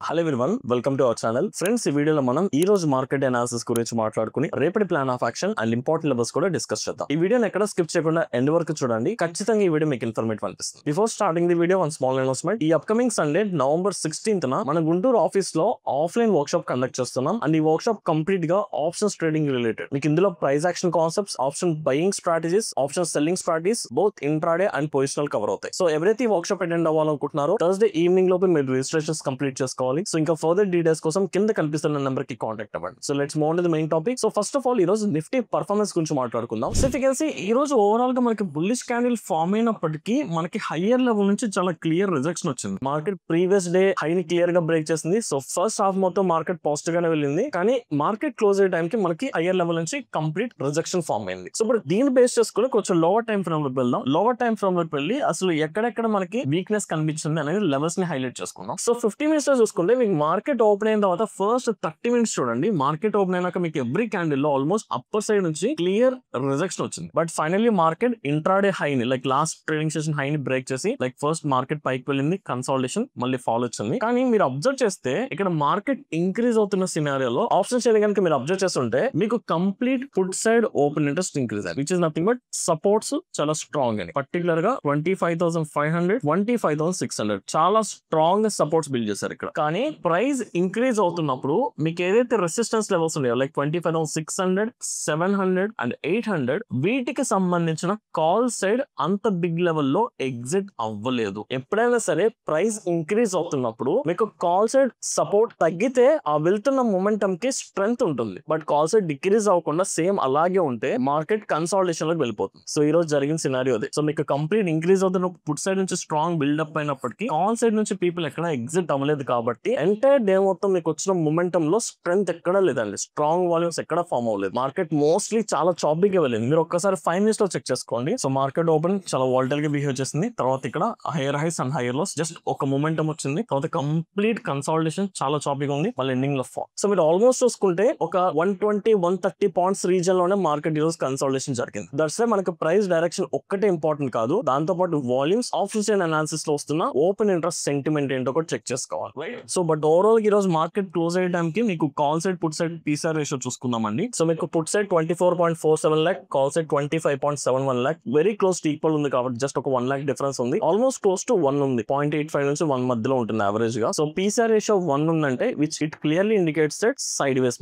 Hello everyone, welcome to our channel. Friends, ఈ వీడియోలో మనం ఈ రోజు మార్కెట్ అనాలిసిస్ గురించి మాట్లాడుకుని రేపటి plan of action and important levels కూడా డిస్కస్ చేద్దాం. ఈ వీడియోని ఎక్కడ స్కిప్ చేయకుండా ఎండ్ వరకు చూడండి. ఖచ్చితంగా ఈ వీడియో మీకు ఇన్ఫర్మేటివ్ అనిపిస్తుంది. Before starting the video, one small announcement. ఈ అప్కమింగ్ సండే నవంబర్ 16th మన గుంటూరు ఆఫీస్ లో ఆఫ్లైన్ వర్క్ షాప్ కండక్ట్ చేస్తున్నాం. అండ్ ఈ వర్క్ షాప్ కంప్లీట్ గా ఆప్షన్స్ ట్రేడింగ్ రిలేటెడ్. మీకు ఇందులో price action concepts, option buying strategies, option selling strategies, both intraday and positional cover అవుతాయి. So ఎవరైతే ఈ వర్క్ షాప్ అటెండ్ అవ్వాలనుకుంటున్నారో థర్స్డే ఈవినింగ్ లోపు మీరు రిజిస్ట్రేషన్స్ కంప్లీట్ చేసుకోవాలి. సో ఇంకా ఫర్దర్ డీటెయిల్స్ కోసం కింద కనిపిస్తున్న నెంబర్ కి కాంటాక్ట్ అవ్వండి. So let's move on to the main topic. So first of all ఈ రోజు నిఫ్టీ పర్ఫార్మెన్స్ గురించి మాట్లాడుకుందాం. So if you can see ఈ రోజు ఓవరాల్ గా మనకి బుల్లిష్ క్యాండిల్ ఫామ్ అయినప్పటికీ మనకి హయ్యర్ లెవెల్ నుంచి చాలా క్లియర్ రిజెక్షన్ వచ్చింది. మార్కెట్ ప్రీవియస్ డే హైని క్లియర్ గా బ్రేక్ చేసింది. సో ఫస్ట్ హాఫ్ మొత్తం మార్కెట్ పాజిటివ్ గానే వెళ్ళింది, కానీ మార్కెట్ క్లోజ్ అయ్యే టైం కి మనకి హయ్యర్ లెవెల్ నుంచి కంప్లీట్ రిజెక్షన్ ఫామ్ అయింది. సో ఇప్పుడు దీన్ని బేస్ చేసుకుని కొంచెం లోవర్ టైం ఫ్రేమ్ లోకి వెళ్దాం. లోవర్ టైం ఫ్రేమ్ లోకి వెళ్ళి అసలు ఎక్కడెక్కడ మనకి వీక్నెస్ కనిపించింది అనేది లెవెల్స్ ని హైలైట్ చేసుకుందాం. సో 50 మినిట్స్ లో చూసుకుంటే మీకు మార్కెట్ ఓపెన్ అయిన తర్వాత ఫస్ట్ 30 మినిట్స్ చూడండి. మార్కెట్ ఓపెన్ అయినాక మీకు ఎవ్రీ క్యాండిల్ లో ఆల్మోస్ట్ అప్పర్ సైడ్ నుంచి క్లియర్ రిజెక్షన్ వచ్చింది. బట్ ఫైనల్లీ మార్కెట్ ఇంట్రాడే హైని లైక్ లాస్ట్ ట్రేడింగ్ సెషన్ హైని బ్రేక్ చేసి లైక్ ఫస్ట్ మార్కెట్ పైకి వెళ్ళింది, కన్సాలిడేషన్ మళ్ళీ ఫాలో వచ్చింది. కానీ మీరు అబ్జర్వ్ చేస్తే ఇక్కడ మార్కెట్ ఇంక్రీజ్ అవుతున్న సినారియోలో ఆప్షన్స్ కనుక మీరు అబ్జర్వ్ చేస్తుంటే మీకు complete put side open interest increase అయ్యింది, which is nothing but supports చాలా స్ట్రాంగ్ అని. పర్టికులర్ గా 25,500, 25,600 చాలా స్ట్రాంగ్ సపోర్ట్స్ బిల్డ్ చేశారు ఇక్కడ. కానీ ప్రైస్ ఇంక్రీజ్ అవుతున్నప్పుడు మీకు ఏదైతే రెసిస్టెన్స్ లెవెల్స్ ఉన్నాయో లైక్ 25,600, 700 అండ్ 800 వీటికి సంబంధించిన కాల్ సైడ్ అంత బిగ్ లెవెల్లో ఎగ్జిట్ అవ్వలేదు. ఎప్పుడైనా సరే ప్రైస్ ఇంక్రీజ్ అవుతున్నప్పుడు మీకు కాల్ సైడ్ సపోర్ట్ తగ్గితే ఆ వెళ్తున్న మొమెంటం కి స్ట్రెంగ్త్ ఉంటుంది. బట్ కాల్ సైడ్ డిక్రీజ్ అవ్వకుండా సేమ్ అలాగే ఉంటే మార్కెట్ కన్సాలిడేషన్ లోకి వెళ్ళిపోతుంది. సో ఈ రోజు జరిగిన సినారియో అదే. సో మీకు కంప్లీట్ ఇంక్రీజ్ అవుతున్న పుట్ సైడ్ నుంచి స్ట్రాంగ్ బిల్డప్ అయినప్పటికీ కాల్ సైడ్ నుంచి పీపుల్ ఎక్కడ ఎగ్జిట్ అవ్వలేదు కాబట్టి ఎంటైర్ డే మొత్తం మీకు వచ్చిన మొమెంటం లో స్ట్రెంగ్త్ ఎక్కడ లేదండి. స్ట్రాంగ్ వాల్యూమ్స్ ఎక్కడ ఫామ్ అవ్వలేదు. మార్కెట్ మోస్ట్లీ చాలా చాపీగా వెళ్ళింది. మీరు ఒక్కసారి 5 మినిట్స్ లో చెక్ చేసుకోండి. సో మార్కెట్ ఓపెన్ చాలా వాలటైల్ గా బిహేవ్ చేసింది. తర్వాత ఇక్కడ higher highs and higher lows, just ఒక మొమెంటం వచ్చింది. తర్వాత కంప్లీట్ కన్సాలిడేషన్ చాలా చాపీగా ఉంది, మళ్ళీ ఎండింగ్ లో ఫాల్. సో మీరు ఆల్మోస్ట్ చూసుకుంటే ఒక 120, 130 పాయింట్స్ రీజన్ లోనే మార్కెట్ ఈరోజు కన్సాలిడేషన్ జరిగింది. దట్స్ వై మనకు ప్రైస్ డైరెక్షన్ ఒక్కటే ఇంపార్టెంట్ కాదు, దాంతో పాటు వాల్యూమ్స్, ఆప్షన్స్ అండ్ అనాలిసిస్ లో వస్తున్న ఓపెన్ ఇంట్రెస్ట్ సెంటిమెంట్ ఏంటో కూడా చెక్ చేసుకోవాలి, రైట్? సో బట్ ఓవరాల్ ఈ రోజు మార్కెట్ క్లోజ్ అయ్యే టైంకి మీకు call side put side PCR ratio చూసుకుందామండి. సో మీకు put side 24.47 lakh, call side 25.71 lakh, very close to equal ఉంది కాబట్టి జస్ట్ ఒక 1 lakh డిఫరెన్స్ ఉంది. ఆల్మోస్ట్ క్లోజ్ టు 1 ఉంది, 0.85 నుంచి 1 మధ్యలో ఉంటుంది యావరేజ్ గా. సో పీసీఆర్ రేషియో 1 ఉందంటే which it clearly indicates that side ways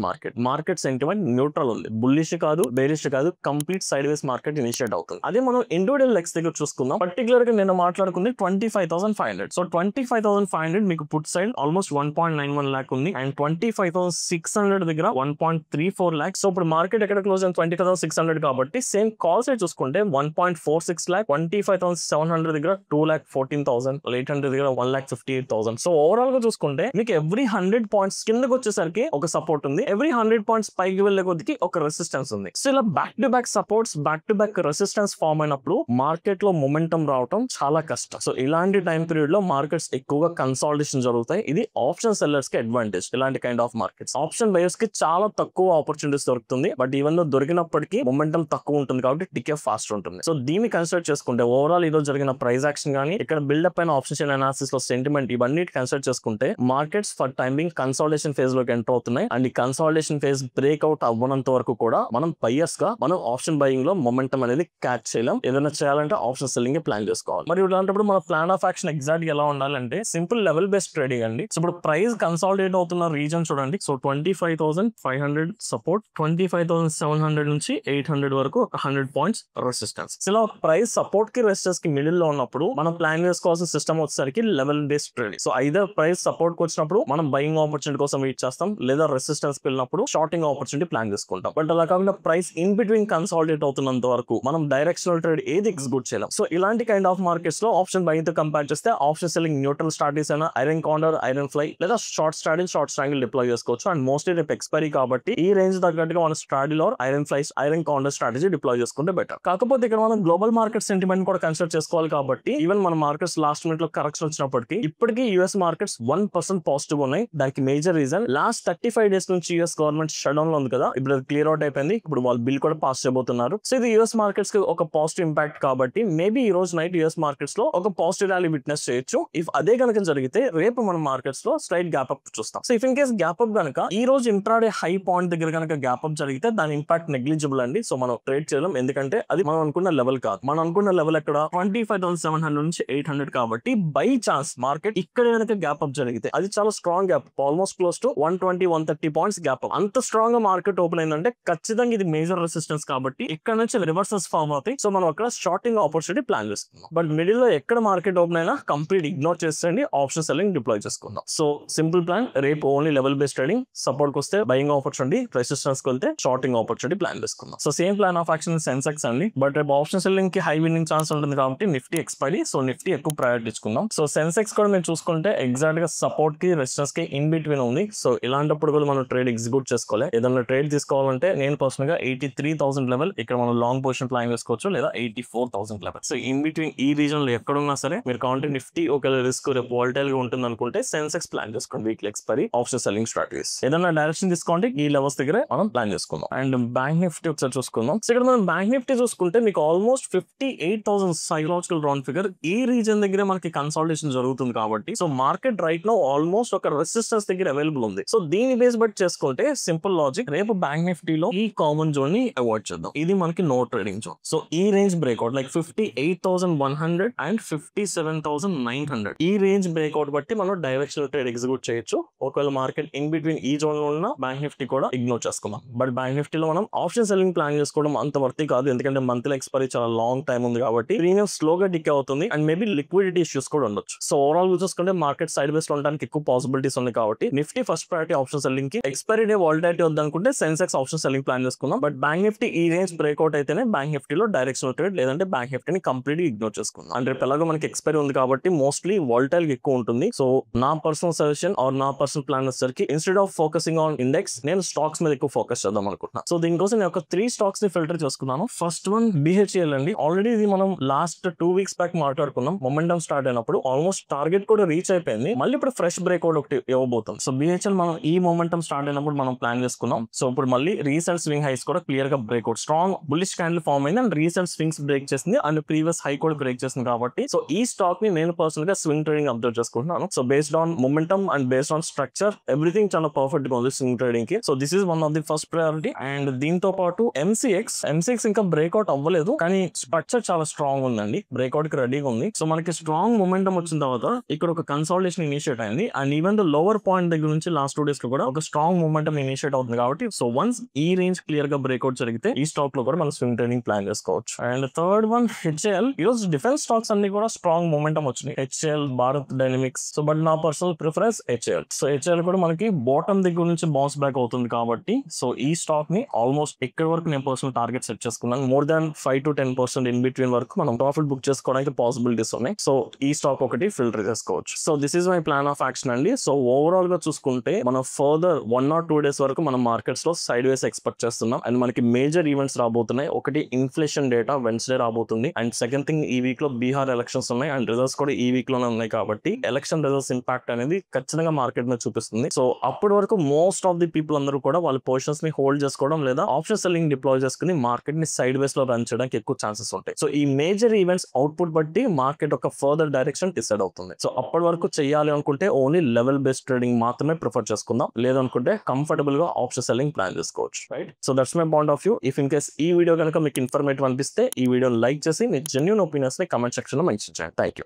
market sentiment neutral ఉంది, బుల్లిష్ కాదు, బేరిష్ కాదు, కంప్లీట్ సైడ్ వేస్ మార్కెట్ ఇనిషియేట్ అవుతుంది. అదే మనం ఇండివిజువల్ లెగ్స్ దగ్గర చూసుకుందాం. పర్టికులర్ గా నేను మాట్లాడుకుంది 25,500. సో 25,500 మీకు పుట్ సైడ్ ఆల్మోస్ట్ 1.91 lakh ఉంది అండ్ 25,600 దగ్గర 1.34 lakh. సో ఇప్పుడు మార్కెట్ ఎక్కడ క్లోజ్ అయింది? 20,600 కాబట్టి సేమ్ కాల్ సైడ్ చూసుకుంటే 1.46 lakh, 25,700 దగ్గర 2,14,000, 800 దగ్గర 1,58,000. సో ఓవరాల్ గా చూసుకుంటే మీకు ఎవ్రీ 100 పాయింట్స్ కిందకి వచ్చేసరికి ఒక సపోర్ట్ ఉంది, ఎవ్రీ 100 పాయింట్స్ పైకి వెళ్లే కొద్దికి ఒక రెసిస్టెన్స్ ఉంది. సో ఇలా back to back supports, back to back resistance form అయినప్పుడు మార్కెట్ లో మొమెంటం రావడం చాలా కష్టం. సో ఇలాంటి టైం పీరియడ్ లో మార్కెట్స్ ఎక్కువగా కన్సాలిడేషన్ జరుగుతాయి. ఇది ఆప్షన్ సెల్లర్స్ కి అడ్వాంటేజ్. ఇలాంటి kind of markets option buyers కి చాలా తక్కువ ఆపర్చునిటీస్ దొరుకుతుంది. బట్ ఈవెన్ దో దొరికినప్పటికీ మొమెంటం తక్కువ ఉంటుంది కాబట్టి టికే ఫాస్ట్ ఉంటుంది. సో దీన్ని కన్సిడర్ చేసుకుంటే ఓవరాల్ ఈ రోజు జరిగిన ప్రైస్ యాక్షన్ కానీ ఇక్కడ బిల్డప్ అయిన ఆప్షన్ అనాలిసిస్ లో సెంటిమెంట్ ఇవన్నీ కన్సిడర్ చేసుకుంటే markets for timing consolidation phase లోకి ఎంటర్ అవుతున్నాయి. అండ్ ఈ కన్సాలిడేషన్ ఫేజ్ బ్రేక్అవుట్ అవ్వనంత వరకు కూడా మనం బయర్స్ గా మనం ఆప్షన్ బయింగ్ లో మొమెంటం అనేది క్యాచ్ చేయలేం. ఏదైనా చేయాలంటే ఆప్షన్ సెల్లింగ్ ప్లాన్ చేసుకోవాలి. మరి ఇలాంటప్పుడు మన ప్లాన్ ఆఫ్ యాక్షన్ ఎగ్జాక్ట్ ఎలా ఉండాలంటే సింపుల్ లెవెల్ బేస్డ్ ట్రేడింగ్ అండి. సో ఇప్పుడు ప్రైస్ కన్సాలిడేట్ అవుతున్న రీజన్ చూడండి. సో 25,500 సపోర్ట్, 25,700 నుంచి 800 వరకు ఒక 100 పాయింట్స్ రెసిస్టెన్స్. ఇలా ప్రైస్ సపోర్ట్ కి రెసిస్టెన్స్ కి మిడిల్ లో ఉన్నప్పుడు మనం ప్లాన్ చేసుకోవాల్సిన సిస్టమ్ వచ్చేసరికి level based trading. So either price support కి వచ్చినప్పుడు మనం బయింగ్ ఆపర్చునిటీ కోసం వెయిట్ చేస్తాం, లేదా రెసిస్టెన్స్ కి వెళ్ళినప్పుడు షార్టింగ్ ఆపర్చునిటీ ప్లాన్ చేసుకుంటాం. బట్ అలా కాకుండా ప్రైస్ ఇన్ బిట్వీన్ కన్సాలిడేట్ అవుతున్నంత వరకు మనం డైరెక్షనల్ ట్రేడ్ ఏది ఎగ్జిక్యూట్ చేయలేం. సో ఇలాంటి కైండ్ ఆఫ్ మార్కెట్స్ లో ఆప్షన్ బయింగ్ తో కంపేర్ చేస్తే ఆప్షన్ సెల్లింగ్ న్యూట్రల్ స్ట్రాటజీస్ అయినా ఐరన్ కార్నర్, ఐరన్ ఫ్లై లేదా షార్ట్ స్ట్రాటజీ, షార్ట్ స్ట్రాంగిల్ డిప్లాయ్ చేసుకోవచ్చు. అండ్ మోస్ట్లీ రేపు ఎక్స్పైరీ కాబట్టి ఈ రేంజ్ తగ్గట్టుగా మన స్ట్రాటజీలో iron flies, iron corner strategy deploy చేసుకుంటే బెటర్. కాకపోతే ఇక్కడ మనం గ్లోబల్ మార్కెట్ సెంటిమెంట్ కూడా కన్సిడర్ చేసుకోవాలి కాబట్టి ఈవెన్ మన మార్కెట్స్ లాస్ట్ మినిట్ లో కరెక్షన్ వచ్చినప్పటికీ ఇప్పటికీ యూఎస్ మార్కెట్స్ 1% పాజిటివ్ ఉన్నాయి. దానికి మేజర్ రీజన్ లాస్ట్ 35 days నుంచి యూఎస్ గవర్నమెంట్ షట్ డౌన్ లో ఉంది కదా, ఇప్పుడు అది క్లియర్ అవుట్ అయిపోయింది. ఇప్పుడు వాళ్ళు బిల్ కూడా పాస్ చేయబోతున్నారు. సో ఇది యూఎస్ మార్కెట్స్ కి ఒక పాజిటివ్ ఇంపాక్ట్ కాబట్టి మేబీ ఈ రోజు నైట్ యూఎస్ మార్కెట్స్ లో ఒక పాజిటివ్ ర్యాలీ విట్నెస్ చేయొచ్చు. ఇఫ్ అదే కనుక జరిగితే రేపు మన మార్కెట్స్ మార్కెట్స్ లో స్ట్రైట్ గ్యాప్ అప్ చూస్తాం. So if in case gap up కనుక ఈ రోజు ఇంట్రాడే హై పాయింట్ దగ్గర కనుక గ్యాప్ అప్ జరిగితే దాని ఇంపాక్ట్ నెగ్లిజిబుల్ అండి. సో మనం ట్రేడ్ చేయలేం, ఎందుకంటే అది మనం అనుకున్న లెవెల్ కాదు. మనం అనుకున్న లెవెల్ ఎక్కడ 25,700 నుంచి 800 కాబట్టి బై ఛాన్స్ మార్కెట్ ఇక్కడ కనుక గ్యాప్ అప్ జరిగితే అది చాలా strong gap, almost close to 120-130 points gap up. అంత స్ట్రాంగ్ గా మార్కెట్ ఓపెన్ అయిందంటే ఖచ్చితంగా ఇది మేజర్ రెసిస్టెన్స్ కాబట్టి ఇక్కడ నుంచి రివర్సల్స్ ఫార్మ్ అవుతాయి. సో మనం అక్కడ షార్టింగ్ ఆపర్చునిటీ ప్లాన్ చేసుకుందాం. బట్ మిడిల్ లో ఎక్కడ మార్కెట్ ఓపెన్ అయినా కంప్లీట్ ఇగ్నోర్ చేసేయండి, ఆప్షన్ సెల్లింగ్ డిప్లాయ్ చేసుకుందాం. సో సింపుల్ ప్లాన్, రేపు only level based trading, support వస్తే బయింగ్ ఆపర్చునిటీ, రెసిస్టెన్స్ వెళ్తే షార్టింగ్ ఆపర్చునిటీ ప్లాన్ చేసుకుందాం. So same plan of action Sensex అండి, బట్ రేపు ఆప్షన్ సెల్లింగ్ కి హై విన్నింగ్ ఛాన్స్ ఉంటుంది కాబట్టి నిఫ్టీ ఎక్స్పైరీ, సో నిఫ్టీ ఎక్కువ ప్రయారిటీ ఇచ్చుకుందాం. సో సెన్సెక్స్ కూడా మీరు చూసుకుంటే ఎగ్జాక్ట్ గా సపోర్ట్ కి రెసిస్టెన్స్ కి ఇన్ బిట్వీన్ ఉంది. సో ఇలాంటప్పుడు కూడా మనం ట్రేడ్ ఎగ్జిక్యూట్ చేసుకోవాలి. ఏదైనా ట్రేడ్ తీసుకోవాలంటే నేను పర్సనల్ గా 83,000 లెవెల్ ఇక్కడ మనం లాంగ్ పొజిషన్ ప్లాన్ చేసుకోవచ్చు, లేదా 84,000 లెవెల్. సో ఇన్ బిట్వీన్ ఈ రీజన్ లో ఎక్కడున్నా సరే మీరు కావాలంటే నిఫ్టీ ఒకవేళ రిస్క్ రేపు వాలటైల్ గా ఉంటుంది అనుకుంటే సెన్సెక్స్ ప్లాన్ చేసుకోండి. Weekly expiry option selling strategies ఏదైనా డైరెక్షన్ తీసుకోండి, ఈ లెవెల్స్ దగ్గర మనం ప్లాన్ చేసుకుందాం. అండ్ బ్యాంక్ నిఫ్టీ ఒకసారి చూసుకుందాం. సో ఇక్కడ మనం బ్యాంక్ నిఫ్టీ చూసుకుంటే మీకు ఆల్మోస్ట్ 58,000 సైకలాజికల్ రౌండ్ ఫిగర్ ఈ రీజన్ దగ్గర మనకి కన్సాలిడేషన్ జరుగుతుంది కాబట్టి so market right now almost ఒక రెసిస్టెన్స్ దగ్గర అవైలబుల్ ఉంది. సో దీని బేస్ బట్టి చేసుకుంటే సింపుల్ లాజిక్, రేపు బ్యాంక్ నిఫ్టీలో ఈ కామన్ జోన్ ని అవాయిడ్ చేద్దాం. ఇది మనకి నో ట్రేడింగ్ జోన్. సో ఈ రేంజ్ బ్రేక్అవుట్ లైక్ 58,100 అండ్ 57,900 ఈ రేంజ్ బ్రేక్అవుట్ బట్టి మనం డైరెక్షనల్ ట్రేడ్ ఎగ్జిక్యూట్ చేయొచ్చు. ఒకవేళ మార్కెట్ ఇన్ బిట్వీన్ ఈ జోన్ లో ఉన్న బ్యాంక్ నిఫ్టీ కూడా ఇగ్నోర్ చేసుకుందాం. బట్ బ్యాంక్ నిఫ్టీలో మనం ఆప్షన్ సెల్లింగ్ ప్లాన్ చేసుకోవడం అంత వర్తి కాదు, ఎందుకంటే మంత్లీ ఎక్స్పైరీ చాలా లాంగ్ టైం ఉంది కాబట్టి ప్రీమియం స్లోగా డికే అవుతుంది అండ్ మేబీ లిక్విడిటీ ఇష్యూస్ కూడా ఉండొచ్చు. సో ఓవరాల్ చూసుకుంటే మార్కెట్ సైడ్ బేస్ లో ఉండడానికి ఎక్కువ పాసిబిలిటీస్ ఉంది కాబట్టి Nifty first priority option selling కి, ఎక్స్పైరీ డే వాలిడిటీ వద్దనుకుంటే సెన్సెక్స్ ఆప్షన్ సెల్లింగ్ ప్లాన్ చేసుకుందాం. బట్ బ్యాంక్ నిఫ్టీ ఈ రేంజ్ బ్రేక్అవుట్ అయితేనే బ్యాంక్ నిఫ్టీలో డైరెక్షనల్ ట్రేడ్, లేదంటే బ్యాంక్ నిఫ్టీని కంప్లీట్ ఇగ్నోర్ చేసుకుందాం. అంటే రేపు ఎలాగో మనకి ఎక్స్పైరీ ఉంది కాబట్టి మోస్ట్లీ వాలిటైల్ ఎక్కువ ఉంటుంది. సో నా పర్సనల్ సజెషన్ ఆర్ నా పర్సనల్ ప్లాన్ వచ్చేసరికి instead of focusing on index నేను స్టాక్స్ మీద ఎక్కువ ఫోకస్ చేద్దాం అనుకుంటున్నాను. సో దీనికోసం నేను ఒక 3 స్టాక్స్ ని ఫిల్టర్ చేసుకున్నాను. ఫస్ట్ వన్ BHEL అండి. ఆల్రెడీ ఇది మనం లాస్ట్ 2 వీక్స్ బ్యాక్ మాట్లాడుకున్నాం. మొమెంటం స్టార్ట్ అయినప్పుడు ఆల్మోస్ట్ టార్గెట్ కూడా రీచ్ అయిపోయింది. మళ్ళీ ఇప్పుడు ఫ్రెష్ బ్రేక్అవుట్ ఒకటి ఇవ్వబోతాం. సో BHEL మనం ఈ మొమెంటం స్టార్ట్ అయినప్పుడు మనం ప్లాన్ చేసుకున్నాం. సో ఇప్పుడు మళ్ళీ రీసెంట్ స్వింగ్ హైస్ కూడా క్లియర్ గా breakout, strong bullish candle form అయింది అండ్ రీసెంట్ స్వింగ్స్ బ్రేక్ చేసింది అండ్ ప్రీవియస్ హై కూడా బ్రేక్ చేసింది కాబట్టి సో ఈ స్టాక్ ని నేను పర్సనల్ గా స్వింగ్ ట్రేడింగ్ అబ్జర్వ్ చేసుకుంటున్నాను. So based on momentum and based on structure everything చాలా పర్ఫెక్ట్ గా ఉంది స్వింగ్ ట్రేడింగ్ కి. So this is one of the first priority. And దీంతో పాటు MCX ఇంకా బ్రేక్అవుట్ అవ్వలేదు కానీ స్ట్రక్చర్ చాలా స్ట్రాంగ్ ఉందండి, బ్రేక్అవుట్ కి రెడీగా ఉంది. సో మనకి స్ట్రాంగ్ మొమెంటం వచ్చిన తర్వాత ఇక్కడ ఒక కన్సాలిడేషన్ ఇనిషియేట్ అయింది and even the lower point దగ్గర నుంచి లాస్ట్ 2 డేస్ లో కూడా ఒక స్ట్రాంగ్ మొమెంటం ఇనిషియేట్ అవుతుంది కాబట్టి సో వన్స్ ఈ రేంజ్ క్లియర్ గా బ్రేక్అవుట్ జరిగితే ఈ స్టాక్ లో కూడా మనం స్వింగ్ ట్రేడింగ్ ప్లాన్ చేసుకోవచ్చు. And third one HCL. ఈరోజు డిఫెన్స్ స్టాక్స్ అన్ని కూడా స్ట్రాంగ్ మొమెంటం వచ్చినాయి, HCL, Bharat Dynamics. So but నా personal preference HCL. So HCL కూడా మనకి బాటమ్ దగ్గర నుంచి బౌన్స్ బ్యాక్ అవుతుంది కాబట్టి సో ఈ స్టాక్ ని ఆల్మోస్ట్ ఇక్కడ వరకు నేను పర్సనల్ టార్గెట్ సెట్ చేసుకున్నాను. మోర్ దాన్ 5-10% ఇన్ బిట్వీన్ వరకు మనం ప్రాఫిట్ బుక్ చేసుకోవడానికి పాసిబిలిటీస్ ఉన్నాయి. సో ఈ స్టాక్ ఒకటి ఫిల్టర్ చేసుకోవచ్చు. So this is my plan of action అండి. సో ఓవరాల్ గా చూసుకుంటే మనం ఫర్దర్ 1 or 2 డేస్ వరకు మనం మార్కెట్స్ లో సైడ్ వేస్ ఎక్స్పెక్ట్ చేస్తున్నాం అండ్ మనకి మేజర్ ఈవెంట్స్ రాబోతున్నాయి. ఒకటి ఇన్ఫ్లేషన్ డేటా వెన్స్డే రాబోతుంది అండ్ సెకండ్ థింగ్ ఈ వీక్ లో బీహార్ ఎలక్షన్స్ ఉన్నాయి అండ్ రిజల్ట్స్ కూడా ఈ వీక్ లోనే ఉన్నాయి కాబట్టి ఎలక్షన్ రిజల్ట్స్ ఇంపాక్ట్ అనేది ఖచ్చితంగా మార్కెట్ మీద చూపిస్తుంది. సో అప్పటి వరకు మోస్ట్ ఆఫ్ ది పీపుల్ అందరూ కూడా వాళ్ళ పొజిషన్స్ ని హోల్డ్ చేసుకోవడం లేదా ఆప్షన్ సెల్లింగ్ డిప్లాయ్ చేసుకుని మార్కెట్ ని సైడ్ వేస్ లో రన్ చేయడానికి ఎక్కువ ఛాన్సెస్ ఉంటాయి. సో ఈ మేజర్ ఈవెంట్స్ అవుట్పుట్ బట్టి మార్కెట్ ఒక ఫర్దర్ డైరెక్షన్ డిసైడ్ అవుతుంది. సో అప్పటి వరకు చేయాలి అనుకుంటే ఓన్లీ లెవెల్ బేస్డ్ ట్రేడింగ్ మాత్రమే ప్రిఫర్ చేసుకుందాం, లేదనుకుంటే కంఫర్టబుల్ గా ఆప్షన్ సెల్లింగ్ ప్లాన్ చేసుకోవచ్చు. Right. So that's my point of view. If in case ఈ వీడియో కనుక మీకు ఇన్ఫర్మేటివ్ అనిపిస్తే ఈ వీడియో లైక్ చేసి మీ జెన్యూన్ ఒపీనియన్స్ ని కమెంట్ సెక్షన్ లో మెన్షన్ చేయండి. Thank you.